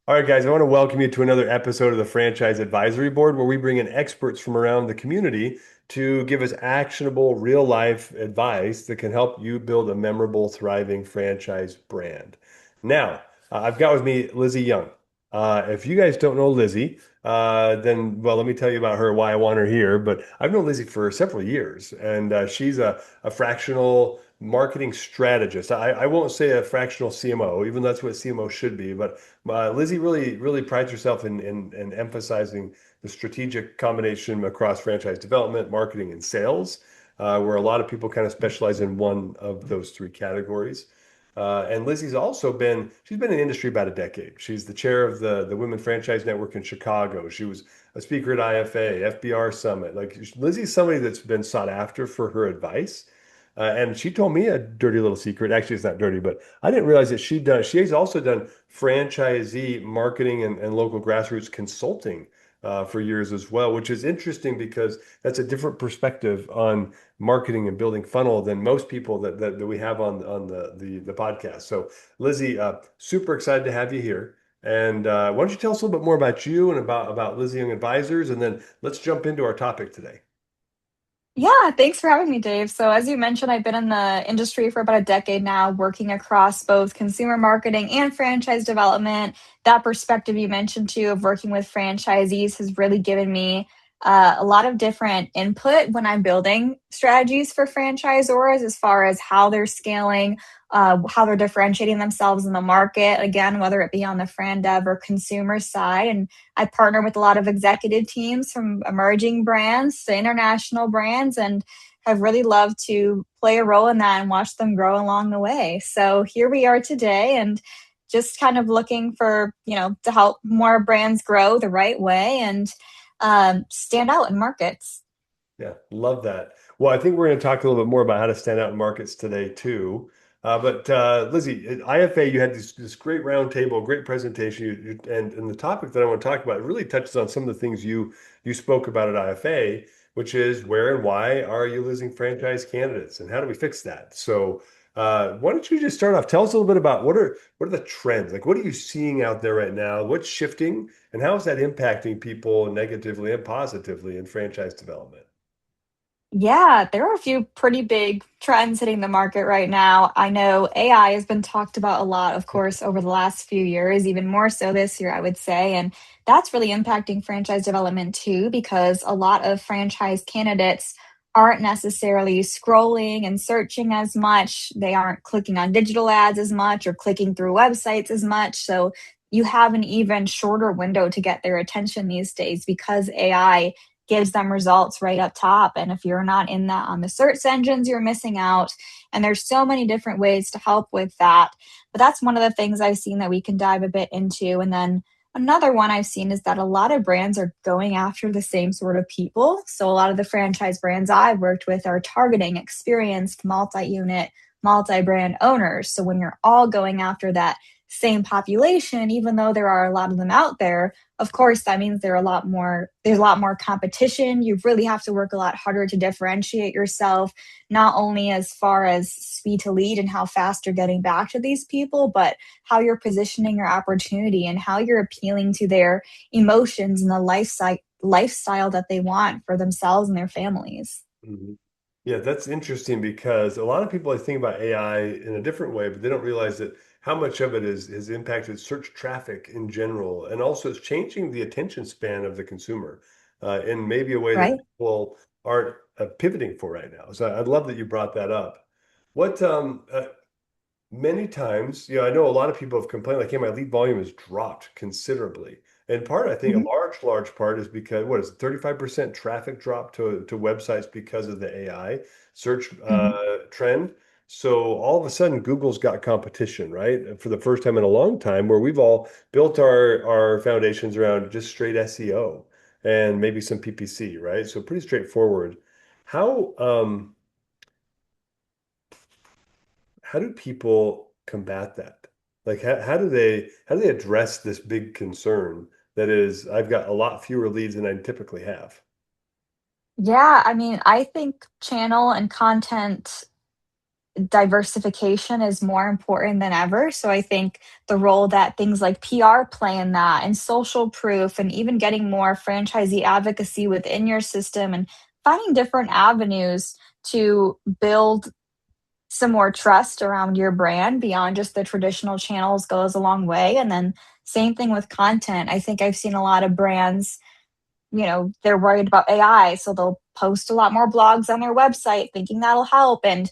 All right, guys, I want to welcome you to another episode of the Franchise Advisory Board, where we bring in experts from around the community to give us actionable, real life advice that can help you build a memorable, thriving franchise brand. Now, I've got with me Lizzy Young. If you guys don't know Lizzy, then let me tell you about her, why I want her here. But I've known Lizzy for several years, and she's a fractional marketing strategist. I won't say a fractional CMO, even though that's what CMO should be, but Lizzy really prides herself in emphasizing the strategic combination across franchise development, marketing, and sales, where a lot of people kind of specialize in one of those three categories. And Lizzy's also she's been in the industry about a decade. She's the chair of the Women Franchise Network in Chicago. She was a speaker at IFA, FBR Summit. Like Lizzy's somebody that's been sought after for her advice. And she told me a dirty little secret. Actually, it's not dirty, but I didn't realize that she has also done franchisee marketing and local grassroots consulting for years as well, which is interesting because that's a different perspective on marketing and building funnel than most people that we have on the podcast. So, Lizzy, super excited to have you here. And why don't you tell us a little bit more about you and about Lizzy Young Advisors, and then let's jump into our topic today. Yeah, thanks for having me, Dave. So, as you mentioned, I've been in the industry for about a decade now, working across both consumer marketing and franchise development. That perspective you mentioned too of working with franchisees has really given me a lot of different input when I'm building strategies for franchisors as far as how they're scaling, how they're differentiating themselves in the market. Again, whether it be on the frandev or consumer side, and I partner with a lot of executive teams from emerging brands to international brands and have really loved to play a role in that and watch them grow along the way. So here we are today and just kind of looking for, to help more brands grow the right way and stand out in markets. Yeah, love that. Well, I think we're going to talk a little bit more about how to stand out in markets today too. But Lizzy, at IFA, you had this great round table, great presentation, and the topic that I want to talk about it really touches on some of the things you spoke about at IFA, which is where and why are you losing franchise candidates, and how do we fix that? So, why don't you just start off? Tell us a little bit about what are the trends? Like, what are you seeing out there right now? What's shifting, and how is that impacting people negatively and positively in franchise development? Yeah, there are a few pretty big trends hitting the market right now. I know AI has been talked about a lot, of course, over the last few years, even more so this year, I would say. And that's really impacting franchise development too, because a lot of franchise candidates aren't necessarily scrolling and searching as much. They aren't clicking on digital ads as much or clicking through websites as much. So you have an even shorter window to get their attention these days because AI gives them results right up top. And if you're not in that on the search engines, you're missing out. And there's so many different ways to help with that. But that's one of the things I've seen that we can dive a bit into. And then another one I've seen is that a lot of brands are going after the same sort of people. So a lot of the franchise brands I've worked with are targeting experienced multi unit, multi brand owners. So when you're all going after that same population, even though there are a lot of them out there, of course, that means there's a lot more competition. You really have to work a lot harder to differentiate yourself, not only as far as speed to lead and how fast you're getting back to these people, but how you're positioning your opportunity and how you're appealing to their emotions and the lifestyle that they want for themselves and their families. Mhm. Yeah, that's interesting because a lot of people I think about AI in a different way, but they don't realize that how much of it is has impacted search traffic in general, and also it's changing the attention span of the consumer in maybe a way that Right. people aren't pivoting for right now. So I love that you brought that up. What many times, I know a lot of people have complained like, hey, my lead volume has dropped considerably. And part, I think, a Mhm. large part is because what is it, 35% traffic drop to websites because of the AI search Mhm. trend. So all of a sudden, Google's got competition, right? For the first time in a long time, where we've all built our foundations around just straight SEO and maybe some PPC, right? So pretty straightforward. How how do people combat that? Like how do they address this big concern that is I've got a lot fewer leads than I typically have? Yeah, I mean, I think channel and content diversification is more important than ever. So I think the role that things like PR play in that and social proof and even getting more franchisee advocacy within your system and finding different avenues to build some more trust around your brand beyond just the traditional channels goes a long way. And then same thing with content. I think I've seen a lot of brands, they're worried about AI, so they'll post a lot more blogs on their website thinking that'll help. And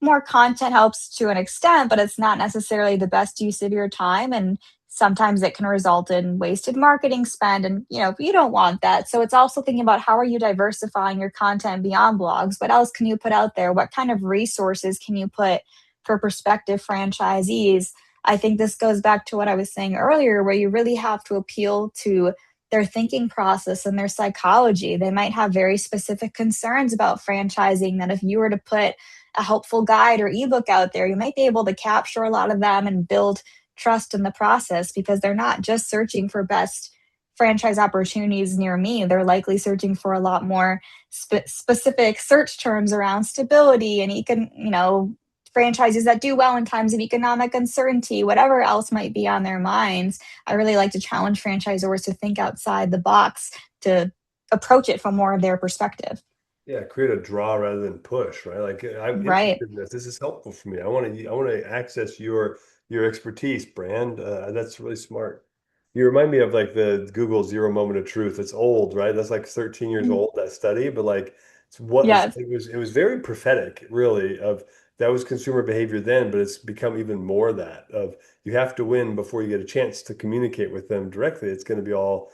more content helps to an extent, but it's not necessarily the best use of your time. And sometimes it can result in wasted marketing spend. And, you don't want that. So it's also thinking about how are you diversifying your content beyond blogs? What else can you put out there? What kind of resources can you put for prospective franchisees? I think this goes back to what I was saying earlier, where you really have to appeal to their thinking process and their psychology. They might have very specific concerns about franchising that if you were to put a helpful guide or ebook out there, you might be able to capture a lot of them and build trust in the process because they're not just searching for best franchise opportunities near me. They're likely searching for a lot more specific search terms around stability and franchises that do well in times of economic uncertainty, whatever else might be on their minds. I really like to challenge franchisors to think outside the box, to approach it from more of their perspective. Yeah, create a draw rather than push, right? Like I'm Right. interested in this. This is helpful for me. I want to access your expertise, brand. That's really smart. You remind me of like the Google Zero Moment of Truth. It's old, right? That's like 13 years Mhm. old, that study, but like it's what is Yes. it was very prophetic, really, of that was consumer behavior then, but it's become even more that of you have to win before you get a chance to communicate with them directly. It's going to be all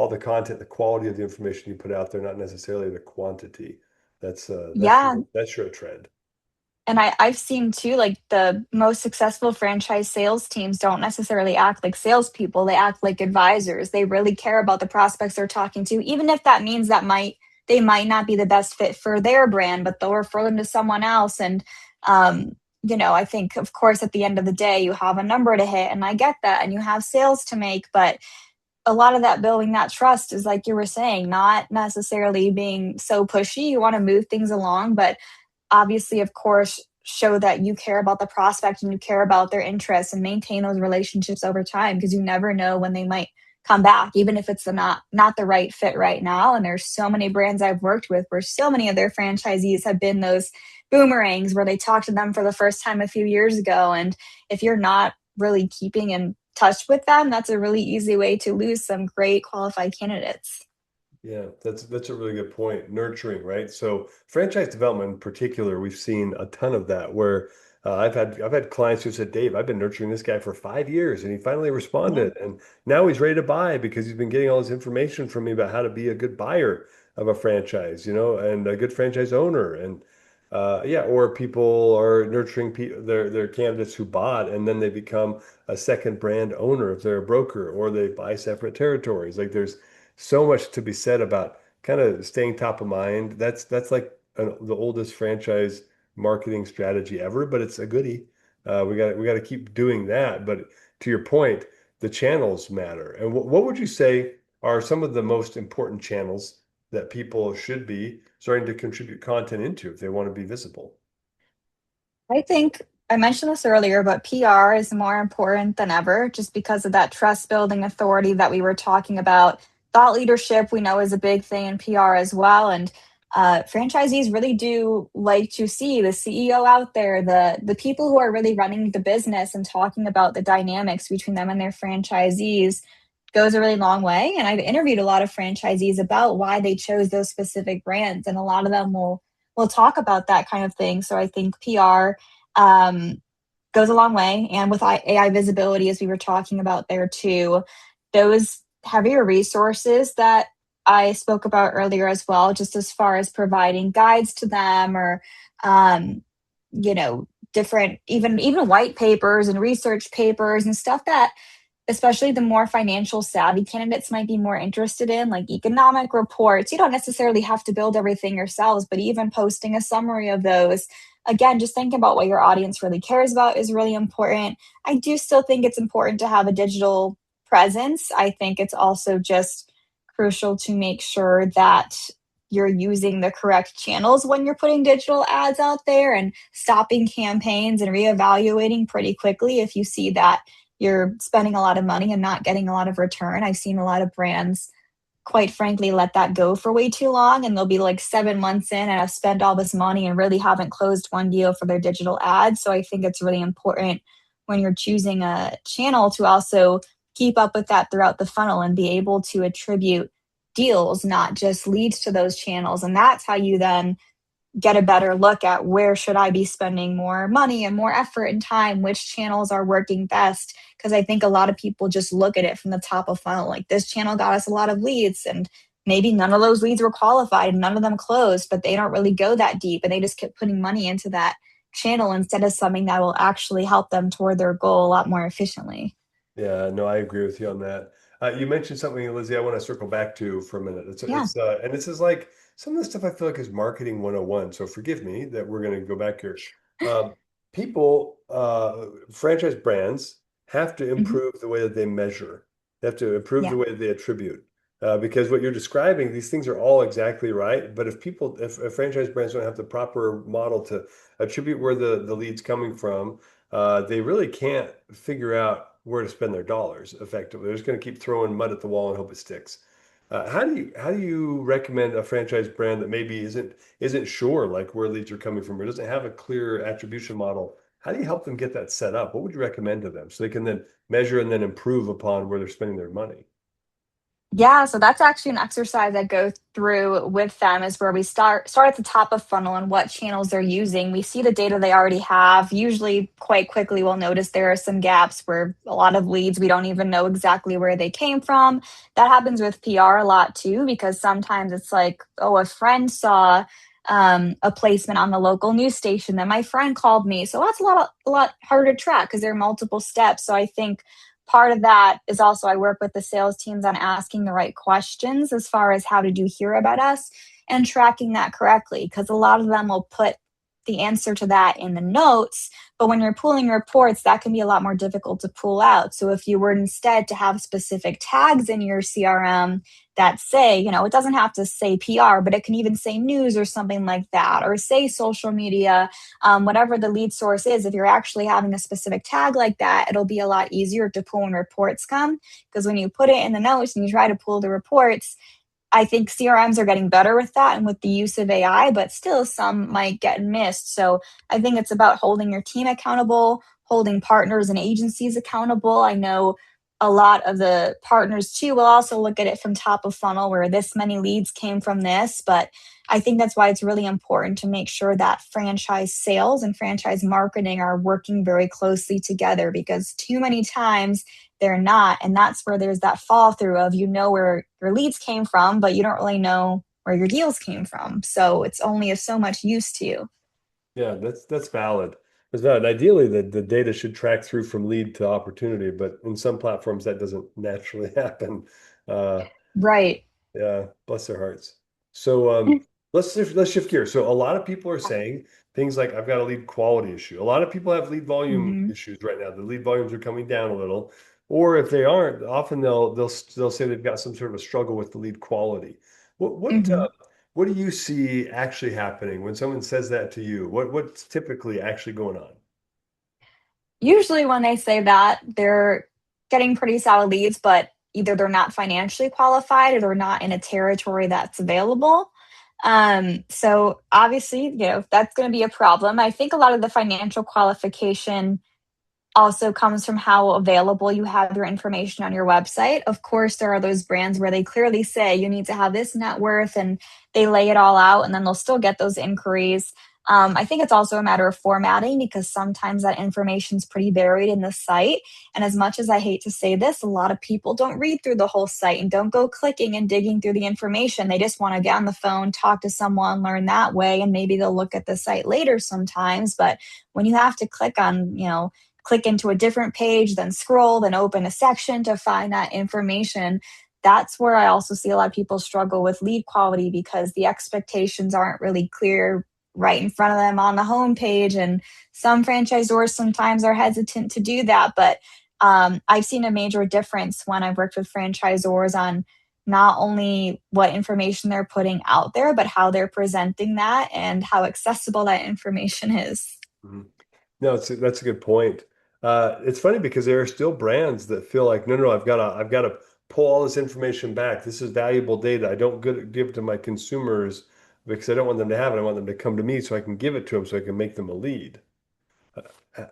the content, the quality of the information you put out there, not necessarily the quantity. Yeah. That's sure a trend. And I've seen too, like the most successful franchise sales teams don't necessarily act like salespeople. They act like advisors. They really care about the prospects they're talking to, even if that means they might not be the best fit for their brand, but they'll refer them to someone else. And I think of course at the end of the day you have a number to hit, and I get that, and you have sales to make, but a lot of that building that trust is like you were saying, not necessarily being so pushy. You want to move things along, but obviously, of course, show that you care about the prospect and you care about their interests and maintain those relationships over time because you never know when they might come back, even if it's not the right fit right now. And there's so many brands I've worked with where so many of their franchisees have been those boomerangs where they talked to them for the first time a few years ago. And if you're not really keeping in touch with them, that's a really easy way to lose some great qualified candidates. Yeah, that's a really good point. Nurturing, right? So franchise development in particular, we've seen a ton of that where I've had clients who said, Dave, I've been nurturing this guy for 5 years and he finally Yeah. responded. And now he's ready to buy because he's been getting all this information from me about how to be a good buyer of a franchise, and a good franchise owner. And yeah, or people are nurturing their candidates who bought and then they become a second brand owner if they're a broker or they buy separate territories. Like there's so much to be said about kind of staying top of mind. That's like the oldest franchise marketing strategy ever, but it's a goodie. We got to keep doing that. But to your point, the channels matter. And what would you say are some of the most important channels that people should be starting to contribute content into if they want to be visible? I think I mentioned this earlier, but PR is more important than ever just because of that trust building authority that we were talking about. Thought leadership, we know, is a big thing in PR as well. And franchisees really do like to see the CEO out there, the people who are really running the business and talking about the dynamics between them and their franchisees goes a really long way. And I've interviewed a lot of franchisees about why they chose those specific brands, and a lot of them will talk about that kind of thing. So I think PR um, goes a long way. And with AI visibility, as we were talking about there too, those heavier resources that I spoke about earlier as well, just as far as providing guides to them or, um, different, even white papers and research papers and stuff that especially the more financial savvy candidates might be more interested in, like economic reports. You don't necessarily have to build everything yourselves, but even posting a summary of those. Again, just think about what your audience really cares about is really important. I do still think it's important to have a digital presence. I think it's also just crucial to make sure that you're using the correct channels when you're putting digital ads out there, and stopping campaigns and reevaluating pretty quickly if you see that you're spending a lot of money and not getting a lot of return. I've seen a lot of brands, quite frankly, let that go for way too long, and they'll be like 7 months in and have spent all this money and really haven't closed one deal for their digital ads. So I think it's really important when you're choosing a channel to also keep up with that throughout the funnel and be able to attribute deals, not just leads, to those channels. And that's how you then get a better look at where should I be spending more money and more effort and time, which channels are working best. Because I think a lot of people just look at it from the top of funnel, like this channel got us a lot of leads, and maybe none of those leads were qualified and none of them closed, but they don't really go that deep and they just keep putting money into that channel instead of something that will actually help them toward their goal a lot more efficiently. Yeah, no, I agree with you on that. You mentioned something, Lizzie, I want to circle back to for a minute. Yeah. And this is like some of the stuff I feel like is marketing 101. So forgive me that we're going to go back here. Um, franchise brands have to Mhm. improve the way that they measure. They have to improve the Yeah. way that they attribute. Because what you're describing, these things are all exactly right. But if franchise brands don't have the proper model to attribute where the lead's coming from, they really can't figure out where to spend their dollars effectively. They're just going to keep throwing mud at the wall and hope it sticks. How do you recommend a franchise brand that maybe isn't sure like where leads are coming from or doesn't have a clear attribution model? How do you help them get that set up? What would you recommend to them so they can then measure and then improve upon where they're spending their money? Yeah, so that's actually an exercise I go through with them, is where we start at the top of funnel and what channels they're using. We see the data they already have. Usually quite quickly we'll notice there are some gaps where a lot of leads we don't even know exactly where they came from. That happens with PR a lot too, because sometimes it's like, oh, a friend saw a placement on the local news station, then my friend called me. So that's a lot harder to track because there are multiple steps. So I think part of that is also I work with the sales teams on asking the right questions as far as how did you hear about us, and tracking that correctly, because a lot of them will put the answer to that in the notes, but when you're pulling reports that can be a lot more difficult to pull out. So if you were instead to have specific tags in your CRM that say, it doesn't have to say PR, but it can even say news or something like that, or say social media, whatever the lead source is. If you're actually having a specific tag like that, it'll be a lot easier to pull when reports come. Because when you put it in the notes and you try to pull the reports, I think CRMs are getting better with that and with the use of AI, but still some might get missed. So I think it's about holding your team accountable, holding partners and agencies accountable. I know a lot of the partners too will also look at it from top of funnel, where this many leads came from this. But I think that's why it's really important to make sure that franchise sales and franchise marketing are working very closely together, because too many times they're not. And that's where there's that fall through of, where your leads came from, but you don't really know where your deals came from. So it's only of so much use to you. Yeah, that's valid. That's valid. Ideally, the data should track through from lead to opportunity, but in some platforms that doesn't naturally happen. Uh, Right. Yeah, bless their hearts. So let's shift gears. So a lot of people are saying things like I've got a lead quality issue. A lot of people have lead volume Hmm. issues right now. The lead volumes are coming down a little, or if they aren't, often they'll say they've got some sort of a struggle with the lead quality. What what Hmm. uh, what do you see actually happening when someone says that to you? What's typically actually going on? Usually, when they say that, they're getting pretty solid leads, but either they're not financially qualified or they're not in a territory that's available. So obviously, that's going to be a problem. I think a lot of the financial qualification also comes from how available you have your information on your website. Of course, there are those brands where they clearly say you need to have this net worth and they lay it all out, and then they'll still get those inquiries. I think it's also a matter of formatting, because sometimes that information is pretty buried in the site. And as much as I hate to say this, a lot of people don't read through the whole site and don't go clicking and digging through the information. They just want to get on the phone, talk to someone, learn that way, and maybe they'll look at the site later sometimes. But when you have to click into a different page, then scroll, then open a section to find that information. That's where I also see a lot of people struggle with lead quality, because the expectations aren't really clear right in front of them on the homepage. And some franchisors sometimes are hesitant to do that. But I've seen a major difference when I've worked with franchisors on not only what information they're putting out there, but how they're presenting that and how accessible that information is. Mhm. No, that's a good point. It's funny because there are still brands that feel like, no, no, I've got to pull all this information back. This is valuable data. I don't give it to my consumers because I don't want them to have it. I want them to come to me so I can give it to them so I can make them a lead.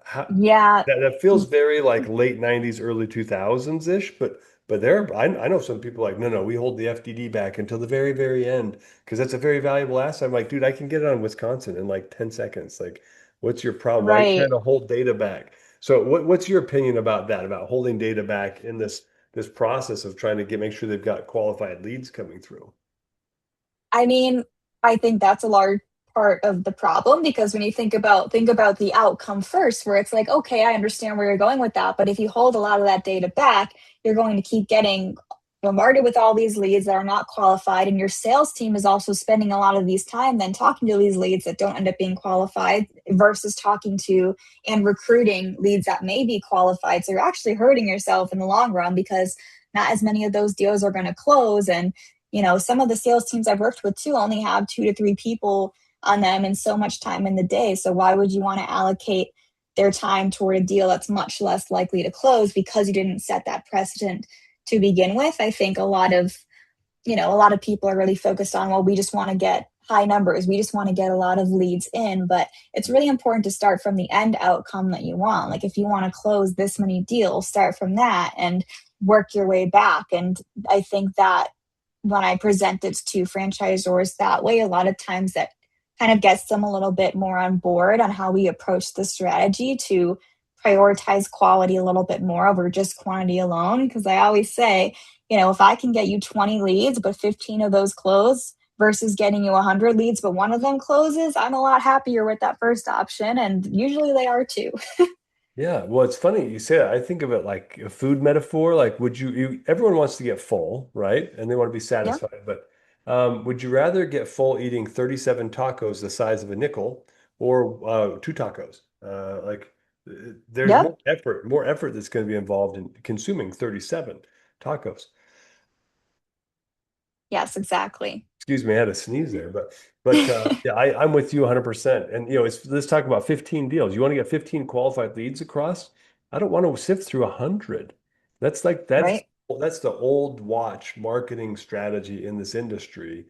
How, Yeah. that feels very like late 90s, early 2000s ish, but I know some people like, no, no, we hold the FDD back until the very, very end because that's a very valuable asset. I'm like, dude, I can get it on Wisconsin in like 10 seconds. Like, what's your problem? Why are you trying Right. to hold data back? So what's your opinion about that, about holding data back in this process of trying to make sure they've got qualified leads coming through? I mean, I think that's a large part of the problem because when you think about the outcome first, where it's like, okay, I understand where you're going with that, but if you hold a lot of that data back, you're going to keep getting bombarded with all these leads that are not qualified, and your sales team is also spending a lot of these time then talking to these leads that don't end up being qualified versus talking to and recruiting leads that may be qualified. So you're actually hurting yourself in the long run because not as many of those deals are going to close. And some of the sales teams I've worked with too only have 2 to 3 people on them and so much time in the day. So why would you want to allocate their time toward a deal that's much less likely to close because you didn't set that precedent to begin with? I think a lot of people are really focused on, well, we just want to get high numbers. We just want to get a lot of leads in, but it's really important to start from the end outcome that you want. Like if you want to close this many deals, start from that and work your way back. And I think that when I present it to franchisors that way, a lot of times that kind of gets them a little bit more on board on how we approach the strategy to prioritize quality a little bit more over just quantity alone. Because I always say, if I can get you 20 leads, but 15 of those close versus getting you 100 leads, but one of them closes, I'm a lot happier with that first option. And usually they are too. Yeah, well, it's funny you say that. I think of it like a food metaphor. Like, everyone wants to get full, right? And they want to be Yeah. satisfied. But would you rather get full eating 37 tacos the size of a nickel or two tacos? There's Yep. more effort that's going to be involved in consuming 37 tacos. Yes, exactly. Excuse me, I had a sneeze there, but yeah, I'm with you 100%. And let's talk about 15 deals. You want to get 15 qualified leads across? I don't want to sift through 100. That's like Right. that's the old watch marketing strategy in this industry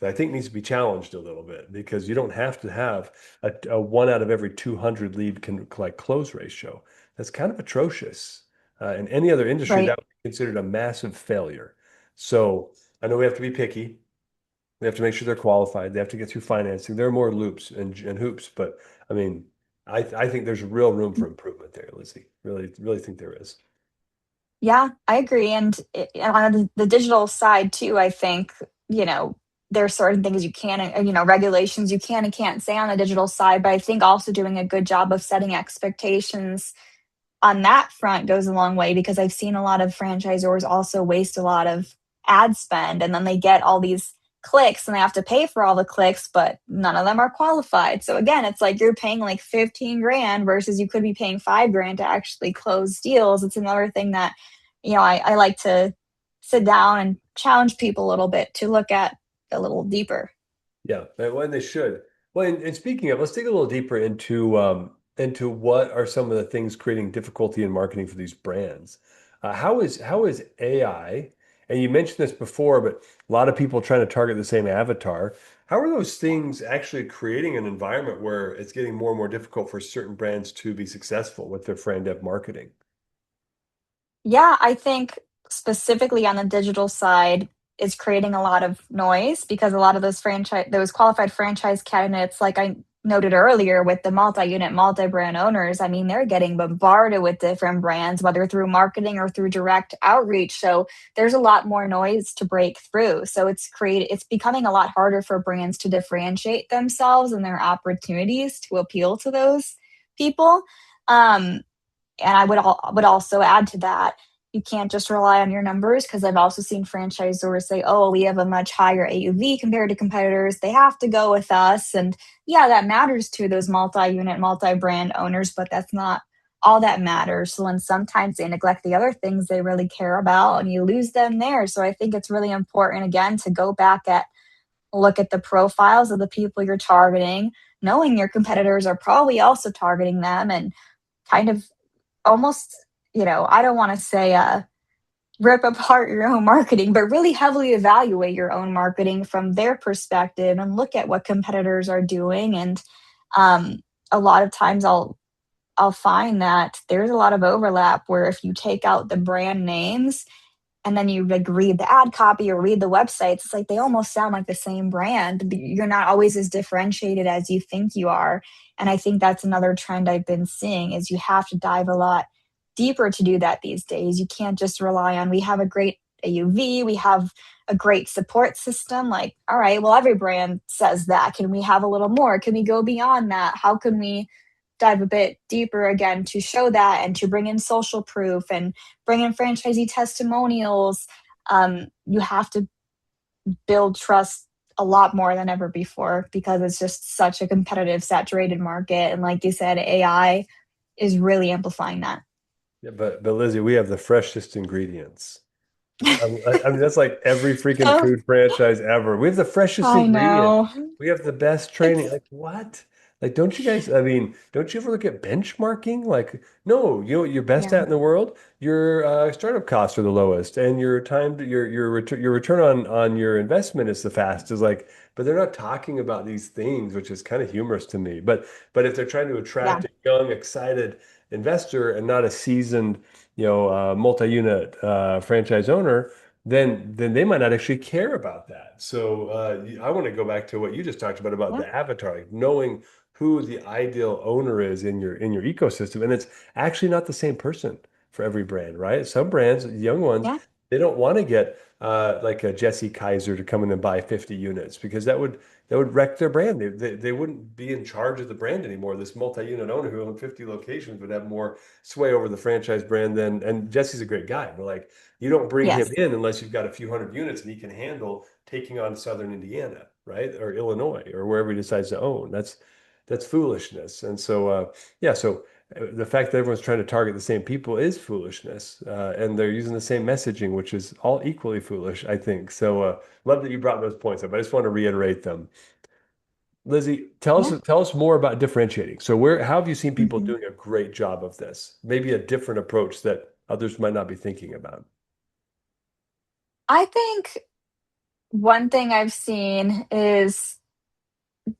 that I think needs to be challenged a little bit because you don't have to have a one out of every 200 lead can like close ratio. That's kind of atrocious. In any other industry, Right. that would be considered a massive failure. So I know we have to be picky. They have to make sure they're qualified. They have to get through financing. There are more loops and hoops, but I mean, I think there's real room for improvement there, Lizzie. Really, really think there is. Yeah, I agree. And on the digital side too, I think, there are certain things you can, regulations you can and can't say on the digital side, but I think also doing a good job of setting expectations on that front goes a long way because I've seen a lot of franchisors also waste a lot of ad spend and then they get all these clicks and they have to pay for all the clicks, but none of them are qualified. So again, it's like you're paying like 15 grand versus you could be paying 5 grand to actually close deals. It's another thing that, I like to sit down and challenge people a little bit to look at a little deeper. Yeah, and they should. Well, and speaking of, let's dig a little deeper into what are some of the things creating difficulty in marketing for these brands. How is AI? And you mentioned this before, but a lot of people trying to target the same avatar. How are those things actually creating an environment where it's getting more and more difficult for certain brands to be successful with their frandev marketing? Yeah, I think specifically on the digital side is creating a lot of noise because a lot of those qualified franchise candidates, like I noted earlier with the multi-unit, multi-brand owners, I mean, they're getting bombarded with different brands, whether through marketing or through direct outreach. So there's a lot more noise to break through. So it's becoming a lot harder for brands to differentiate themselves and their opportunities to appeal to those people. Um, and I would also add to that, you can't just rely on your numbers because I've also seen franchisors say, "Oh, we have a much higher AUV compared to competitors. They have to go with us." And yeah, that matters to those multi-unit, multi-brand owners, but that's not all that matters. So when sometimes they neglect the other things they really care about and you lose them there. So I think it's really important again to go back at look at the profiles of the people you're targeting, knowing your competitors are probably also targeting them and kind of almost, I don't want to say rip apart your own marketing, but really heavily evaluate your own marketing from their perspective and look at what competitors are doing. And um, a lot of times I'll find that there's a lot of overlap where if you take out the brand names and then you like read the ad copy or read the websites, it's like they almost sound like the same brand. You're not always as differentiated as you think you are. And I think that's another trend I've been seeing is you have to dive a lot deeper to do that these days. You can't just rely on we have a great AUV, we have a great support system. Like, all right, well, every brand says that. Can we have a little more? Can we go beyond that? How can we dive a bit deeper again to show that and to bring in social proof and bring in franchisee testimonials? You have to build trust a lot more than ever before because it's just such a competitive, saturated market. And like you said, AI is really amplifying that. Yeah, but Lizzy, we have the freshest ingredients. I mean, that's like every freaking Oh, food franchise ever. We have the freshest I ingredient. know. We have the best training. It's Like what? Like, don't you guys? I mean, don't you ever look at benchmarking? Like, no, you know what you're best yeah. at in the world? Your startup costs are the lowest, and your time to your return on your investment is the fastest. Like, but they're not talking about these things, which is kind of humorous to me. But if they're trying to Yeah. attract a young, excited investor and not a seasoned, multi-unit franchise owner, then they might not actually care about that. So I want to go back to what you just talked about Yeah. the avatar, like knowing who the ideal owner is in your ecosystem, and it's actually not the same person for every brand, right? Some brands, young ones, Yeah. they don't want to get like a Jesse Kaiser to come in and buy 50 units because that would wreck their brand. They wouldn't be in charge of the brand anymore. This multi-unit owner who owned 50 locations would have more sway over the franchise brand than, and Jesse's a great guy. But like, you don't bring him Yes. in unless you've got a few hundred units and he can handle taking on Southern Indiana, right? Or Illinois or wherever he decides to own. That's foolishness. And so, the fact that everyone's trying to target the same people is foolishness. And they're using the same messaging, which is all equally foolish, I think. So, love that you brought those points up. I just want to reiterate them. Lizzy, Yeah. tell us more about differentiating. So how have you seen people Mhm. doing a great job of this? Maybe a different approach that others might not be thinking about. I think one thing I've seen is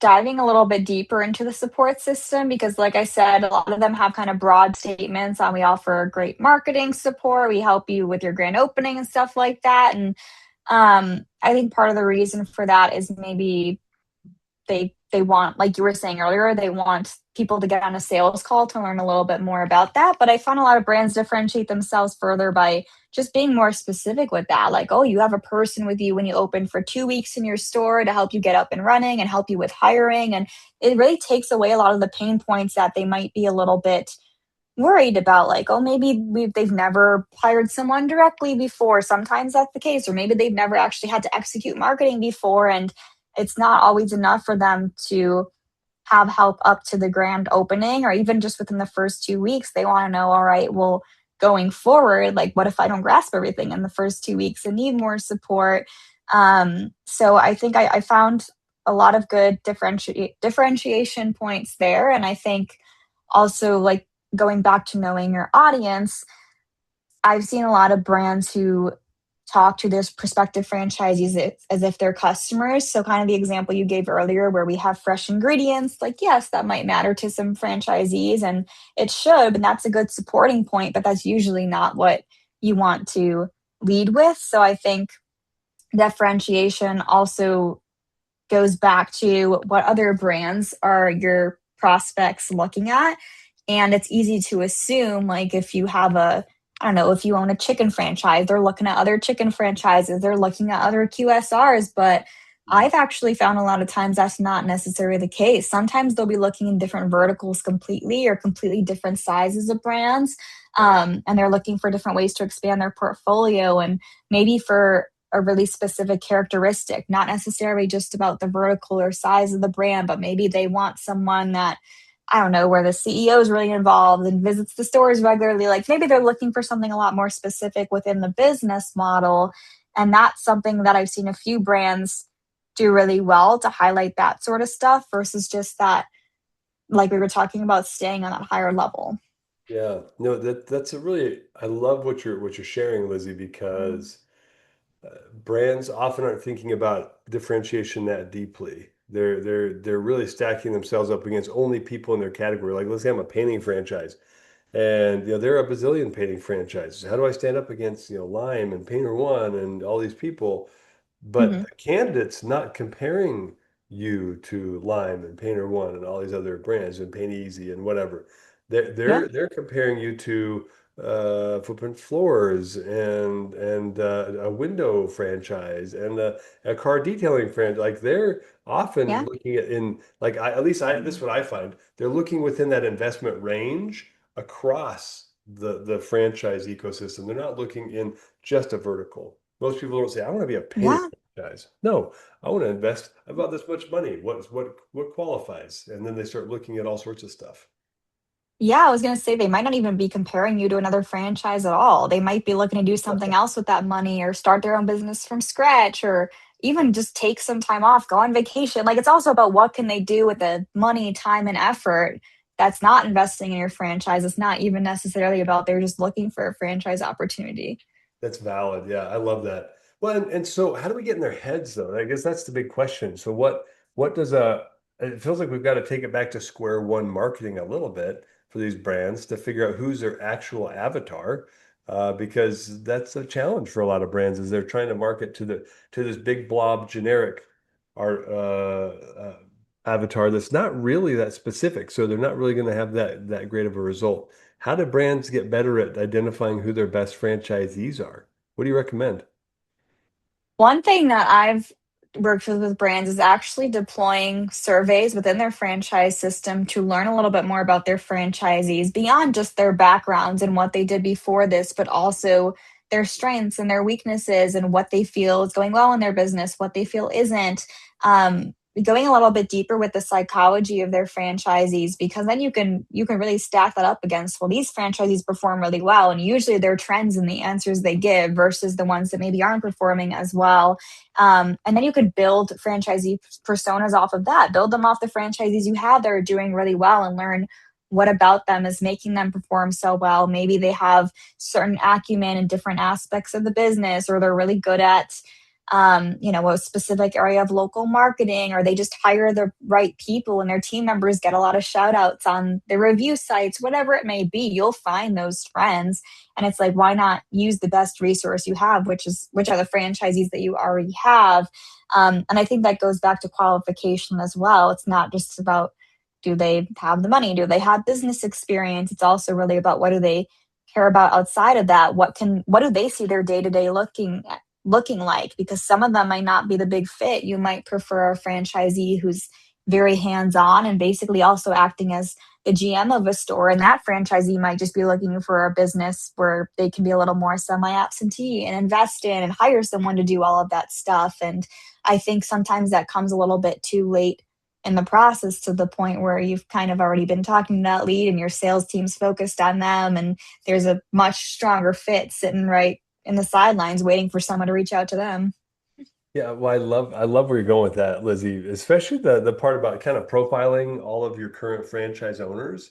diving a little bit deeper into the support system because, like I said, a lot of them have kind of broad statements on we offer great marketing support, we help you with your grand opening and stuff like that. And I think part of the reason for that is maybe they want, like you were saying earlier, they want people to get on a sales call to learn a little bit more about that. But I found a lot of brands differentiate themselves further by just being more specific with that. Like, oh, you have a person with you when you open for 2 weeks in your store to help you get up and running and help you with hiring. And it really takes away a lot of the pain points that they might be a little bit worried about, like, oh, maybe they've never hired someone directly before. Sometimes that's the case, or maybe they've never actually had to execute marketing before, and it's not always enough for them to have help up to the grand opening, or even just within the first 2 weeks. They want to know, all right, well, going forward, like, what if I don't grasp everything in the first 2 weeks and need more support? So I think I found a lot of good differentiation points there, and I think also, like, going back to knowing your audience, I've seen a lot of brands who talk to their prospective franchisees as if they're customers. So, kind of the example you gave earlier, where we have fresh ingredients, like, yes, that might matter to some franchisees and it should, and that's a good supporting point, but that's usually not what you want to lead with. So, I think differentiation also goes back to what other brands are your prospects looking at. And it's easy to assume, like, if you have I don't know, if you own a chicken franchise, they're looking at other chicken franchises, they're looking at other QSRs. But I've actually found a lot of times that's not necessarily the case. Sometimes they'll be looking in different verticals completely or completely different sizes of brands. Right. And they're looking for different ways to expand their portfolio and maybe for a really specific characteristic, not necessarily just about the vertical or size of the brand, but maybe they want someone that I don't know, where the CEO is really involved and visits the stores regularly. Like maybe they're looking for something a lot more specific within the business model. And that's something that I've seen a few brands do really well to highlight that sort of stuff versus just that, like we were talking about, staying on that higher level. Yeah, no, that's a really, I love what you're sharing, Lizzie, because brands often aren't thinking about differentiation that deeply. They're really stacking themselves up against only people in their category. Like, let's say I'm a painting franchise, and there are a bazillion painting franchises. How do I stand up against Lime and Painter One and all these people? But Hmm. the candidate's not comparing you to Lime and Painter One and all these other brands and Paint Easy and whatever. They're Yeah. they're they're comparing you to Footprint Floors and a window franchise and a car detailing franchise. Like they're often Yeah. looking at least this is what I find. They're looking within that investment range across the franchise ecosystem. They're not looking in just a vertical. Most people don't say, I want to be a painting Yeah. franchise. No, I want to invest about this much money. What qualifies? And then they start looking at all sorts of stuff. Yeah, I was going to say they might not even be comparing you to another franchise at all. They might be looking to do something else with that money or start their own business from scratch or even just take some time off, go on vacation. Like it's also about what can they do with the money, time and effort that's not investing in your franchise. It's not even necessarily about they're just looking for a franchise opportunity. That's valid. Yeah, I love that. Well, and so how do we get in their heads though? I guess that's the big question. So what does it feels like we've got to take it back to square one marketing a little bit for these brands to figure out who's their actual avatar. Because that's a challenge for a lot of brands is they're trying to market to this big blob generic art avatar that's not really that specific. So they're not really going to have that great of a result. How do brands get better at identifying who their best franchisees are? What do you recommend? One thing that I've worked with brands is actually deploying surveys within their franchise system to learn a little bit more about their franchisees beyond just their backgrounds and what they did before this, but also their strengths and their weaknesses and what they feel is going well in their business, what they feel isn't. Going a little bit deeper with the psychology of their franchisees because then you can really stack that up against, well, these franchisees perform really well and usually they're trends in the answers they give versus the ones that maybe aren't performing as well. And then you could build franchisee personas off of that, build them off the franchisees you have that are doing really well and learn what about them is making them perform so well. Maybe they have certain acumen in different aspects of the business or they're really good at a specific area of local marketing, or they just hire the right people and their team members get a lot of shout outs on the review sites, whatever it may be, you'll find those friends. And it's like, why not use the best resource you have, which are the franchisees that you already have. And I think that goes back to qualification as well. It's not just about do they have the money, do they have business experience, it's also really about what do they care about outside of that, what do they see their day-to-day looking like, because some of them might not be the big fit. You might prefer a franchisee who's very hands on and basically also acting as the GM of a store. And that franchisee might just be looking for a business where they can be a little more semi absentee and invest in and hire someone to do all of that stuff. And I think sometimes that comes a little bit too late in the process to the point where you've kind of already been talking to that lead and your sales team's focused on them. And there's a much stronger fit sitting right in the sidelines waiting for someone to reach out to them. Yeah, well, I love where you're going with that, Lizzie, especially the part about kind of profiling all of your current franchise owners.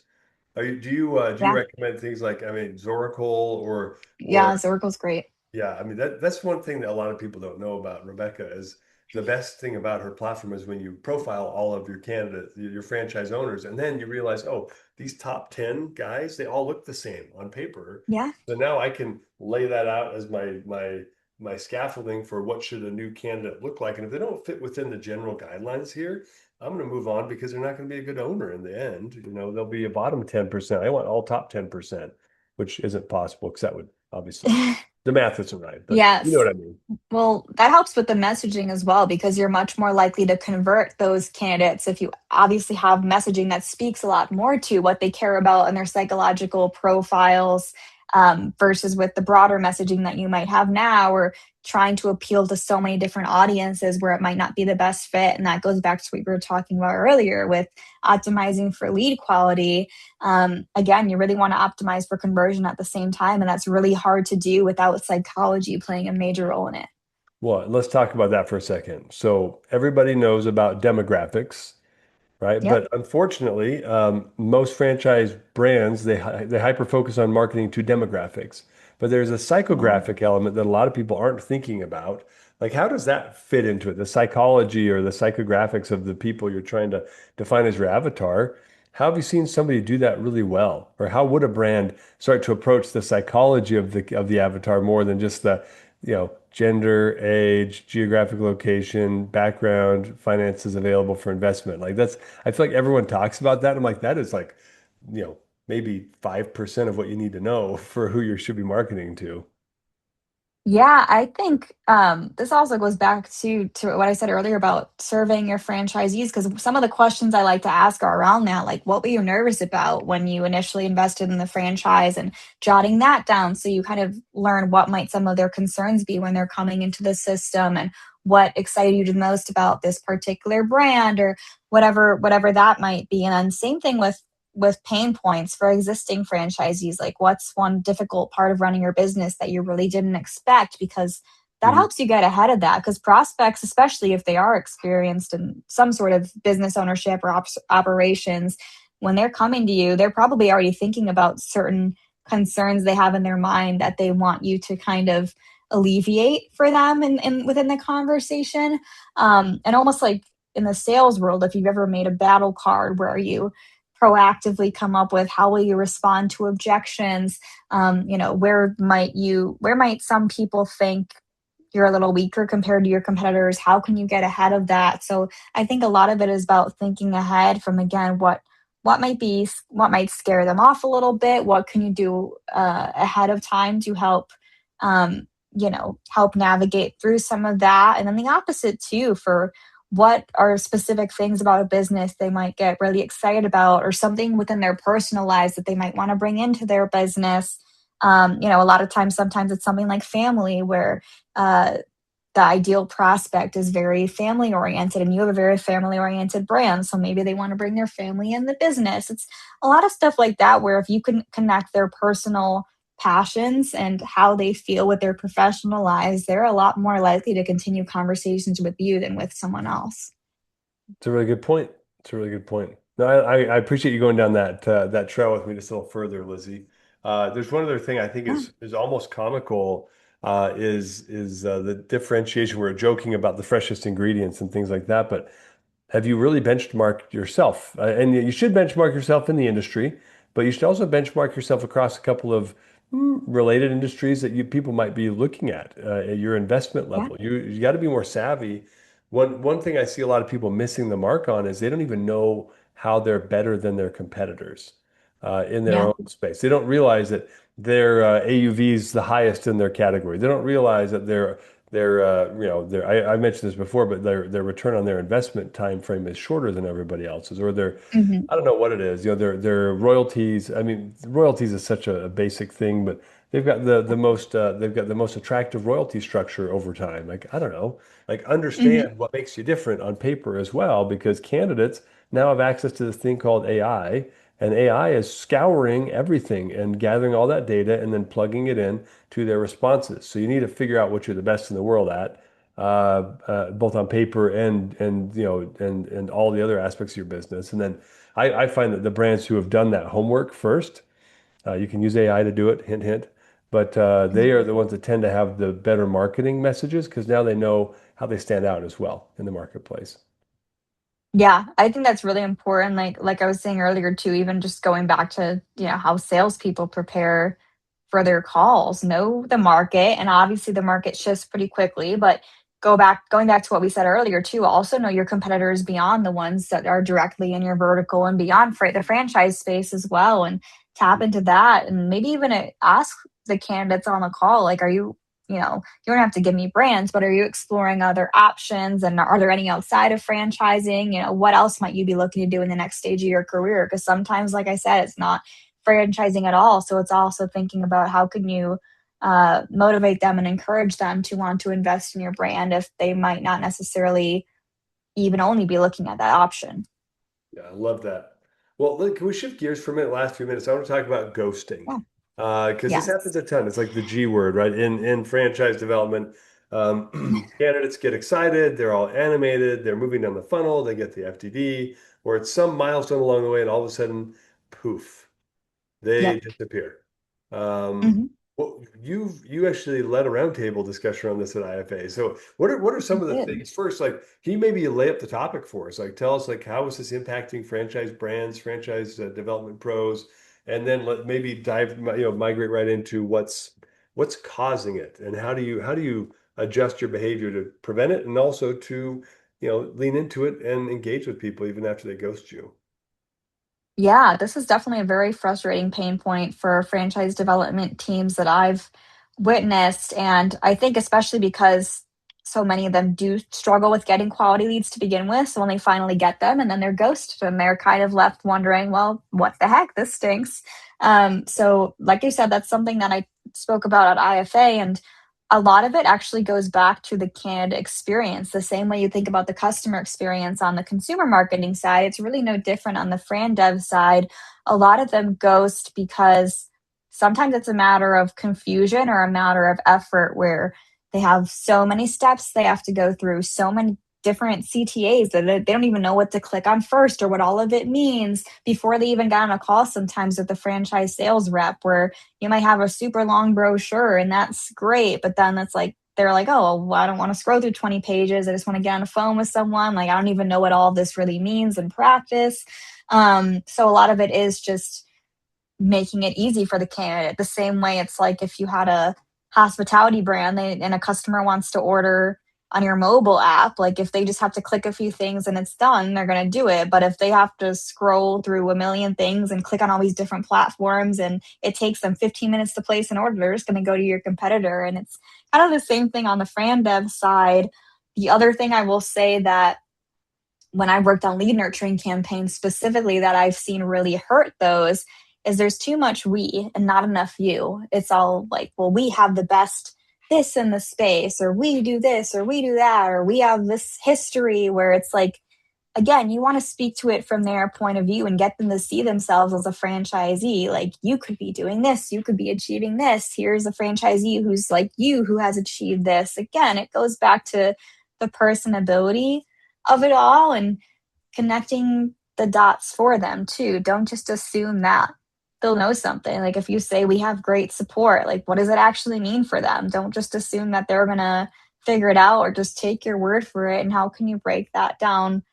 Do you Yeah. recommend things like, I mean, Zoracle or Yeah. Zorkel's great. yeah, I mean that's one thing that a lot of people don't know about Rebecca is the best thing about her platform is when you profile all of your candidates, your franchise owners, and then you realize, oh, these top 10 guys, they all look the same on paper. Yeah. So now I can lay that out as my scaffolding for what should a new candidate look like. And if they don't fit within the general guidelines here, I'm going to move on because they're not going to be a good owner in the end. They'll be a bottom 10%. I want all top 10%, which isn't possible because that would obviously the math isn't right, but you know Yes. what I mean. Well, that helps with the messaging as well because you're much more likely to convert those candidates if you obviously have messaging that speaks a lot more to what they care about and their psychological profiles. versus with the broader messaging that you might have now, or trying to appeal to so many different audiences where it might not be the best fit. And that goes back to what we were talking about earlier with optimizing for lead quality. Again, you really want to optimize for conversion at the same time. And that's really hard to do without psychology playing a major role in it. Well, let's talk about that for a second. So everybody knows about demographics, right? Yep. But unfortunately, most franchise brands they hyper focus on marketing to demographics. But there's a Yeah. psychographic element that a lot of people aren't thinking about. Like, how does that fit into it? The psychology or the psychographics of the people you're trying to define as your avatar. How have you seen somebody do that really well? Or how would a brand start to approach the psychology of the avatar more than just the, gender, age, geographic location, background, finances available for investment? Like that's I feel like everyone talks about that. I'm like, that is like, maybe 5% of what you need to know for who you should be marketing to. Yeah, I think this also goes back to what I said earlier about surveying your franchisees, because some of the questions I like to ask are around that, like what were you nervous about when you initially invested in the franchise, and jotting that down so you kind of learn what might some of their concerns be when they're coming into the system, and what excited you the most about this particular brand, or whatever that might be. And then same thing with pain points for existing franchisees, like what's one difficult part of running your business that you really didn't expect, because that Mhm. helps you get ahead of that. Because prospects, especially if they are experienced in some sort of business ownership or operations, when they're coming to you, they're probably already thinking about certain concerns they have in their mind that they want you to kind of alleviate for them in within the conversation. And almost like in the sales world, if you've ever made a battle card where you proactively come up with how will you respond to objections, where might some people think you're a little weaker compared to your competitors, how can you get ahead of that? So I think a lot of it is about thinking ahead from, again, what might scare them off a little bit, what can you do ahead of time to help help navigate through some of that. And then the opposite too, for what are specific things about a business they might get really excited about, or something within their personal lives that they might want to bring into their business. A lot of times, sometimes it's something like family, where uh, the ideal prospect is very family oriented, and you have a very family oriented brand. So maybe they want to bring their family in the business. It's a lot of stuff like that, where if you can connect their personal passions and how they feel with their professional lives, they're a lot more likely to continue conversations with you than with someone else. It's a really good point. It's a really good point. No, I appreciate you going down that trail with me just a little further, Lizzie. There's one other thing I think Yeah. is almost comical, is the differentiation. We're joking about the freshest ingredients and things like that, but have you really benchmarked yourself? And you should benchmark yourself in the industry, but you should also benchmark yourself across a couple of related industries that people might be looking at your investment Yeah. level. You got to be more savvy. One thing I see a lot of people missing the mark on is they don't even know how they're better than their competitors in their Yeah. own space. They don't realize that their AUV is the highest in their category. They don't realize that I mentioned this before, but their return on their investment time frame is shorter than everybody else's, or their, Hmm. I don't know what it is, their royalties. I mean, royalties is such a basic thing, but they've got the most attractive royalty structure over time. Like, I don't know, like Hmm. understand what makes you different on paper as well, because candidates now have access to this thing called AI, and AI is scouring everything and gathering all that data and then plugging it in to their responses. So you need to figure out what you're the best in the world at, both on paper and and all the other aspects of your business. And then I find that the brands who have done that homework first, you can use AI to do it, hint, hint, but they are the ones that tend to have the better marketing messages because now they know how they stand out as well in the marketplace. Yeah, I think that's really important. Like I was saying earlier too, even just going back to, how salespeople prepare for their calls, know the market, and obviously the market shifts pretty quickly, but going back to what we said earlier too, also know your competitors beyond the ones that are directly in your vertical, and beyond the franchise space as well, and tap into that, and maybe even ask the candidates on the call, like, you don't have to give me brands, but are you exploring other options? And are there any outside of franchising? What else might you be looking to do in the next stage of your career? Because sometimes, like I said, it's not franchising at all. So it's also thinking about how can you motivate them and encourage them to want to invest in your brand if they might not necessarily even only be looking at that option. Yeah, I love that. Well, look, can we shift gears for a minute, last few minutes? I want to talk about ghosting. Yeah. Because this happens Yes. a ton. It's like the G word, right? In franchise development, candidates get excited, they're all animated, they're moving down the funnel, they get the FDD, or it's some milestone along the way, and all of a sudden, poof, they Yep. disappear. Um, Hmm. well, you actually led a roundtable discussion on this at IFA. So what are some of the Good. things? First, like, can you maybe lay up the topic for us? Like, tell us like how is this impacting franchise brands, franchise development pros, and then let maybe dive migrate right into what's causing it, and how do you adjust your behavior to prevent it, and also to lean into it and engage with people even after they ghost you. Yeah, this is definitely a very frustrating pain point for franchise development teams that I've witnessed. And I think, especially because so many of them do struggle with getting quality leads to begin with. So when they finally get them and then they're ghosted and they're kind of left wondering, well, what the heck? This stinks. So, like you said, that's something that I spoke about at IFA. And a lot of it actually goes back to the candidate experience. The same way you think about the customer experience on the consumer marketing side, it's really no different on the frandev side. A lot of them ghost because sometimes it's a matter of confusion or a matter of effort where they have so many steps they have to go through, so many different CTAs that they don't even know what to click on first or what all of it means before they even got on a call sometimes with the franchise sales rep, where you might have a super long brochure and that's great, but then it's like they're like, oh well, I don't want to scroll through 20 pages, I just want to get on the phone with someone, like I don't even know what all of this really means in practice. So a lot of it is just making it easy for the candidate. The same way it's like if you had a hospitality brand and a customer wants to order on your mobile app, like if they just have to click a few things and it's done, they're going to do it. But if they have to scroll through a million things and click on all these different platforms and it takes them 15 minutes to place an order, they're just going to go to your competitor. And it's kind of the same thing on the frandev side. The other thing I will say that when I worked on lead nurturing campaigns specifically that I've seen really hurt those is there's too much we and not enough you. It's all like, well, we have the best this in the space, or we do this, or we do that, or we have this history, where it's like, again, you want to speak to it from their point of view and get them to see themselves as a franchisee. Like, you could be doing this, you could be achieving this. Here's a franchisee who's like you, who has achieved this. Again, it goes back to the personability of it all and connecting the dots for them too. Don't just assume that they'll know something. Like if you say we have great support, like what does it actually mean for them? Don't just assume that they're going to figure it out or just take your word for it. And how can you break that down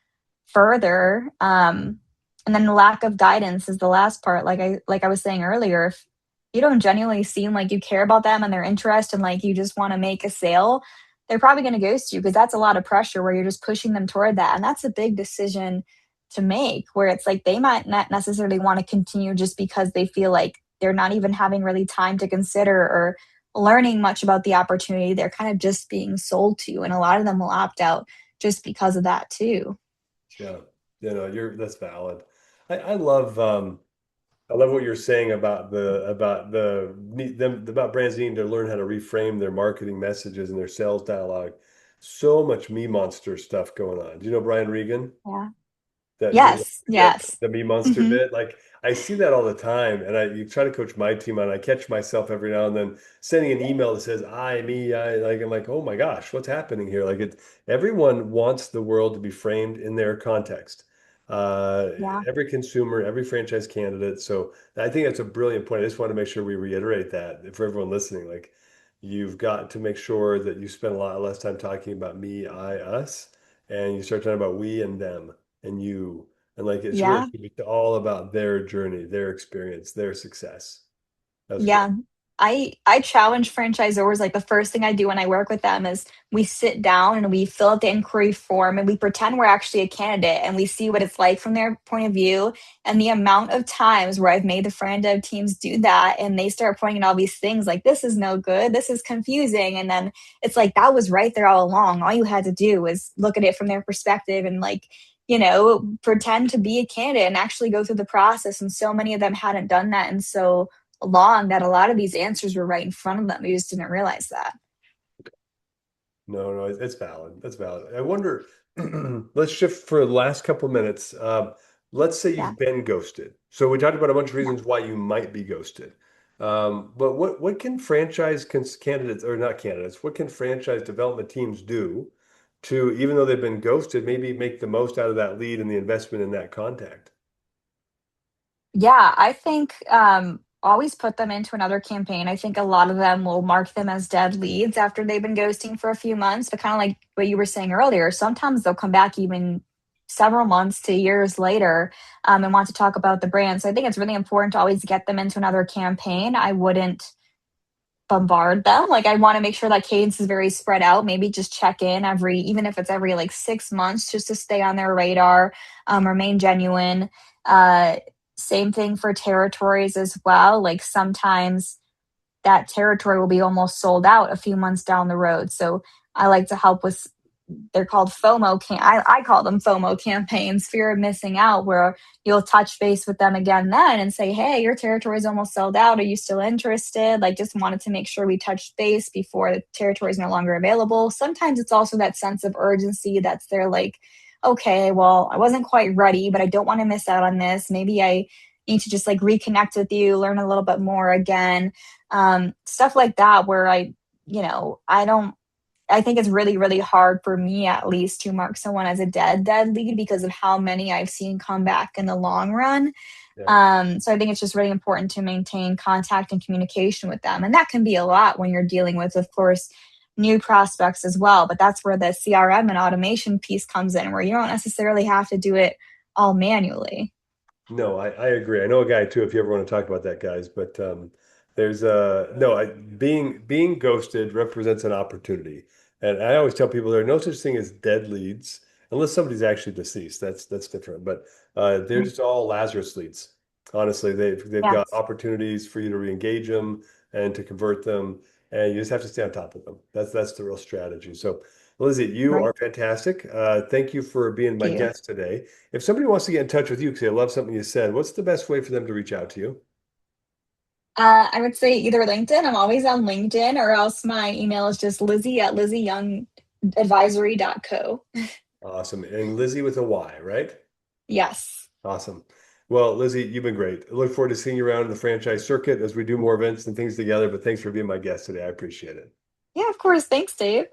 further? And then the lack of guidance is the last part. Like I was saying earlier, if you don't genuinely seem like you care about them and their interest and like you just want to make a sale, they're probably going to ghost you, because that's a lot of pressure where you're just pushing them toward that. And that's a big decision to make, where it's like they might not necessarily want to continue just because they feel like they're not even having really time to consider or learning much about the opportunity. They're kind of just being sold to. And a lot of them will opt out just because of that too. Yeah, that's valid. I love what you're saying about brands needing to learn how to reframe their marketing messages and their sales dialogue. So much me monster stuff going on. Do you know Brian Regan? Yeah. That Yes. that Yes. the me monster Hmm. bit. Like I see that all the time, and I you try to coach my team on. I catch myself every now and then sending an email that says I, me, I. Like I'm like, oh my gosh, what's happening here? Like everyone wants the world to be framed in their context. Uh, Yeah. every consumer, every franchise candidate. So I think that's a brilliant point. I just want to make sure we reiterate that for everyone listening. Like you've got to make sure that you spend a lot less time talking about me, I, us, and you start talking about we and them and you. And like it's really Yeah. should be all about their journey, their experience, their success. That was great. Yeah. I challenge franchisors. Like the first thing I do when I work with them is we sit down and we fill out the inquiry form and we pretend we're actually a candidate and we see what it's like from their point of view. And the amount of times where I've made the friend dev teams do that and they start pointing out all these things like, this is no good, this is confusing. And then it's like, that was right there all along. All you had to do was look at it from their perspective and like pretend to be a candidate and actually go through the process. And so many of them hadn't done that in so long that a lot of these answers were right in front of them. We just didn't realize that. No, no, it's valid. That's valid. I wonder, let's shift for the last couple of minutes. Let's say Yeah. you've been ghosted. So we talked about a bunch of Yeah. reasons why you might be ghosted. But what can franchise candidates, or not candidates, what can franchise development teams do to, even though they've been ghosted, maybe make the most out of that lead and the investment in that contact? Yeah, I think always put them into another campaign. I think a lot of them will mark them as dead leads after they've been ghosting for a few months, but kind of like what you were saying earlier, sometimes they'll come back even several months to years later and want to talk about the brand. So I think it's really important to always get them into another campaign. I wouldn't bombard them. Like I want to make sure that cadence is very spread out. Maybe just check in every, even if it's every like 6 months, just to stay on their radar, remain genuine. Uh, Same thing for territories as well. Like sometimes that territory will be almost sold out a few months down the road. So I like to help with, they're called I call them FOMO campaigns, fear of missing out, where you'll touch base with them again then and say, hey, your territory is almost sold out. Are you still interested? Like, just wanted to make sure we touched base before the territory is no longer available. Sometimes it's also that sense of urgency that's there, like, okay, well, I wasn't quite ready, but I don't want to miss out on this. Maybe I need to just like reconnect with you, learn a little bit more again. Stuff like that, where I don't I think it's really, really hard for me at least to mark someone as a dead lead because of how many I've seen come back in the long run. Yeah. So I think it's just really important to maintain contact and communication with them. And that can be a lot when you're dealing with, of course, new prospects as well. But that's where the CRM and automation piece comes in, where you don't necessarily have to do it all manually. No, I agree. I know a guy too, if you ever want to talk about that, guys. But there's no, being ghosted represents an opportunity. And I always tell people there's no such thing as dead leads unless somebody's actually deceased. That's different. But they're Mm. just all Lazarus leads. Honestly, they've got Yes, opportunities for you to reengage them and to convert them, and you just have to stay on top of them. That's the real strategy. So, Lizzie, you right. are fantastic. Thank you for being my Thank you. guest today. If somebody wants to get in touch with you because they love something you said, what's the best way for them to reach out to you? I would say either LinkedIn. I'm always on LinkedIn, or else my email is just Lizzy at LizzyYoungAdvisory.co. Awesome. And Lizzie with a Y, right? Yes. Awesome. Well, Lizzie, you've been great. I look forward to seeing you around in the franchise circuit as we do more events and things together. But thanks for being my guest today. I appreciate it. Yeah, of course. Thanks, Dave.